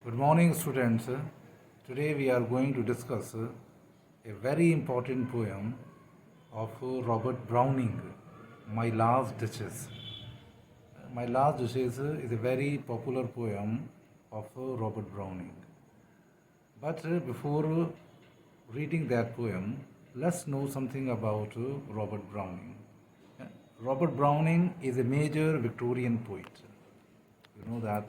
Good morning, students. Today we are going to discuss a very important poem of Robert Browning, My Last Dishes. My Last Dishes is a very popular poem of Robert Browning. But before reading that poem, let's know something about Robert Browning. Robert Browning is a major Victorian poet. You know that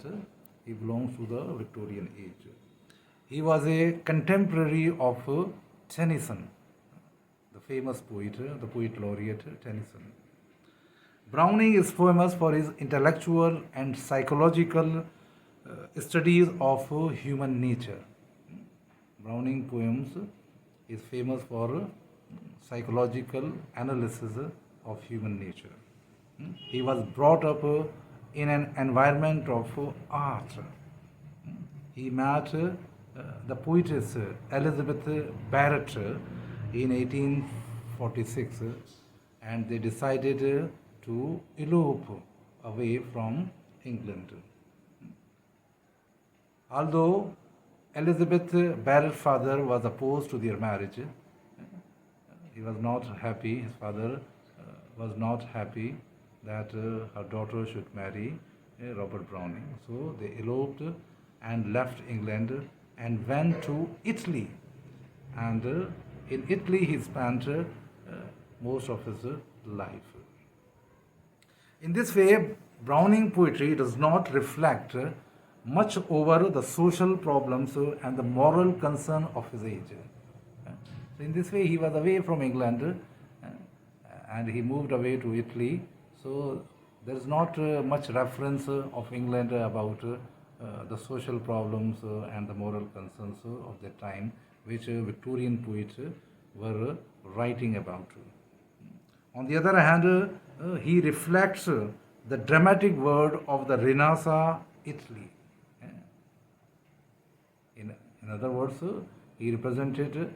he belongs to the Victorian age. He was a contemporary of Tennyson, the famous poet, the poet laureate Tennyson. Browning is famous for his intellectual and psychological studies of human nature. Browning poems is famous for psychological analysis of human nature. He was brought up in an environment of art. He met the poetess Elizabeth Barrett in 1846 and they decided to elope away from England. Although Elizabeth Barrett's father was opposed to their marriage, he was not happy, his father was not happy that her daughter should marry Robert Browning. So they eloped and left England and went to Italy. And in Italy he spent most of his life. In this way, Browning poetry does not reflect much over the social problems and the moral concern of his age. So in this way, he was away from England and he moved away to Italy. So there is not much reference of England about the social problems and the moral concerns of the time which Victorian poets were writing about. On the other hand, he reflects the dramatic world of the Renaissance Italy. In other words, he represented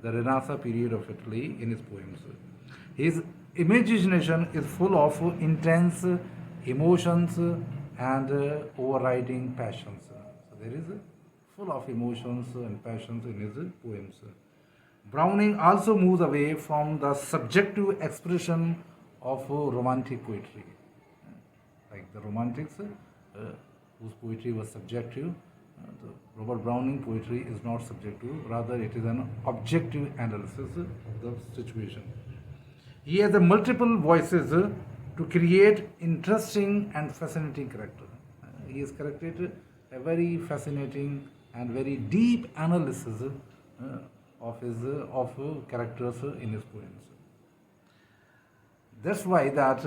the Renaissance period of Italy in his poems. His imagination is full of intense emotions and overriding passions. So there is full of emotions and passions in his poems. Browning also moves away from the subjective expression of romantic poetry. Like the Romantics, whose poetry was subjective, the Robert Browning poetry is not subjective, rather it is an objective analysis of the situation. He has multiple voices to create interesting and fascinating character. He has created a very fascinating and very deep analysis of characters in his poems. That's why that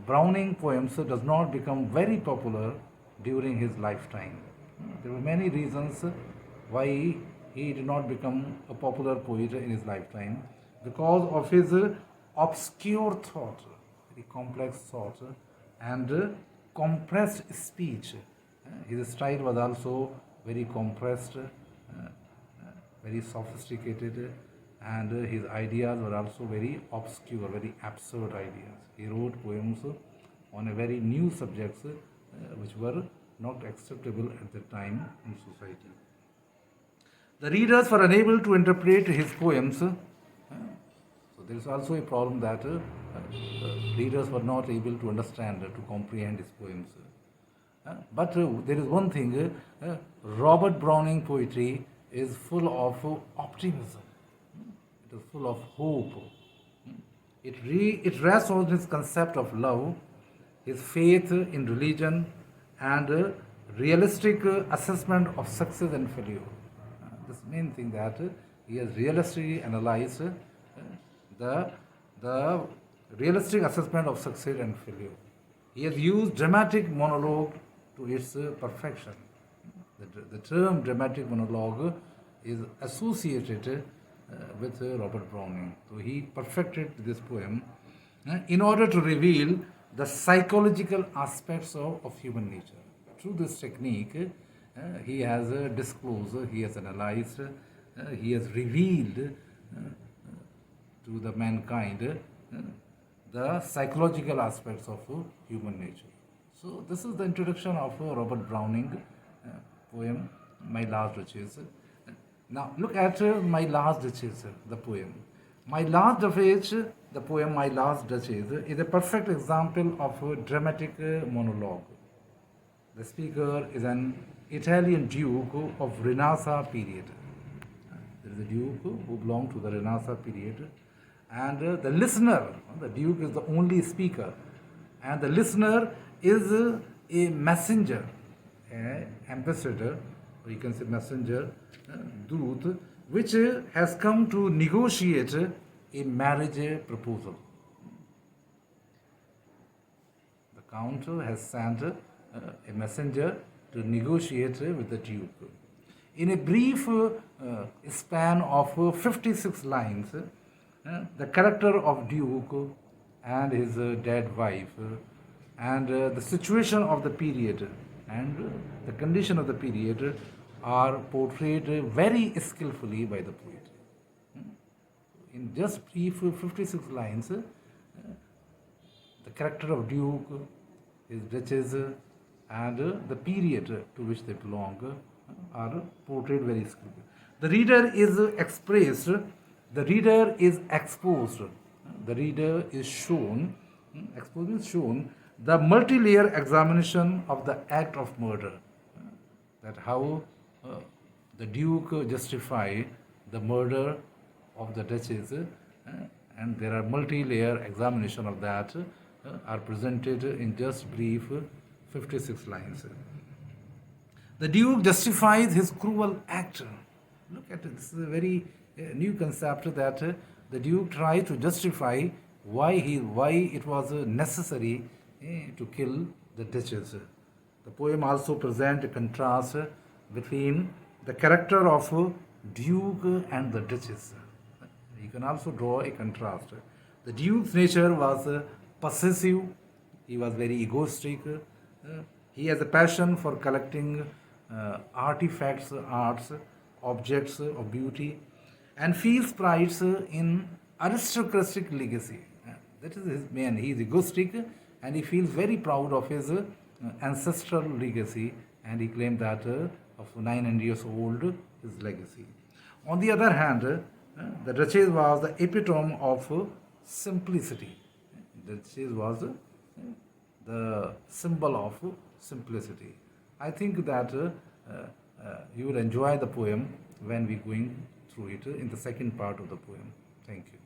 Browning poems does not become very popular during his lifetime. There were many reasons why he did not become a popular poet in his lifetime, because of his obscure thought, very complex thought, and compressed speech. His style was also very compressed, very sophisticated, and his ideas were also very obscure, very absurd ideas. He wrote poems on a very new subjects which were not acceptable at the time in society. The readers were unable to interpret his poems. So there is also a problem that readers were not able to understand, to comprehend his poems. But there is one thing, Robert Browning poetry is full of optimism. It is full of hope. It rests on his concept of love, his faith in religion, and realistic assessment of success and failure. This main thing that he has realistically analyzed the realistic assessment of success and failure. He has used dramatic monologue to its perfection. The term dramatic monologue is associated with Robert Browning. So he perfected this poem in order to reveal the psychological aspects of human nature. Through this technique, he has disclosed, he has analyzed, he has revealed to the mankind the psychological aspects of human nature. So this is the introduction of Robert Browning poem My Last Duchess. Now look at My Last Duchess, the poem. My Last Duchess, the poem My Last Duchess, is a perfect example of a dramatic monologue. The speaker is an Italian duke of Renaissance period. There is a duke who belonged to the Renaissance period, and the listener, the duke is the only speaker, and the listener is a messenger, ambassador, or you can say messenger, Dut, which has come to negotiate a marriage proposal. The count has sent a messenger to negotiate with the duke. In a brief span of 56 lines, the character of Duke and his dead wife and the situation of the period and the condition of the period are portrayed very skillfully by the poet. In just brief 56 lines, the character of Duke, his duchess, and the period to which they belong are portrayed very skillfully. The reader is expressed, the reader is exposed, the reader is shown, exposed is shown the multi-layer examination of the act of murder, that how the Duke justify the murder of the Duchess, and there are multi-layer examination of that are presented in just brief 56 lines. The Duke justifies his cruel act. Look at it. This is a very new concept that the Duke tried to justify why it was necessary to kill the Duchess. The poem also presents a contrast between the character of Duke and the Duchess. You can also draw a contrast. The Duke's nature was possessive. He was very egoistic. He has a passion for collecting artifacts, arts, objects of beauty, and feels pride in aristocratic legacy. That is his main. He is egoistic and he feels very proud of his ancestral legacy, and he claimed that of 900 years old his legacy. On the other hand, the Duchess was the epitome of simplicity. The Duchess was the symbol of simplicity. I think that you will enjoy the poem when we going through it in the second part of the poem. Thank you.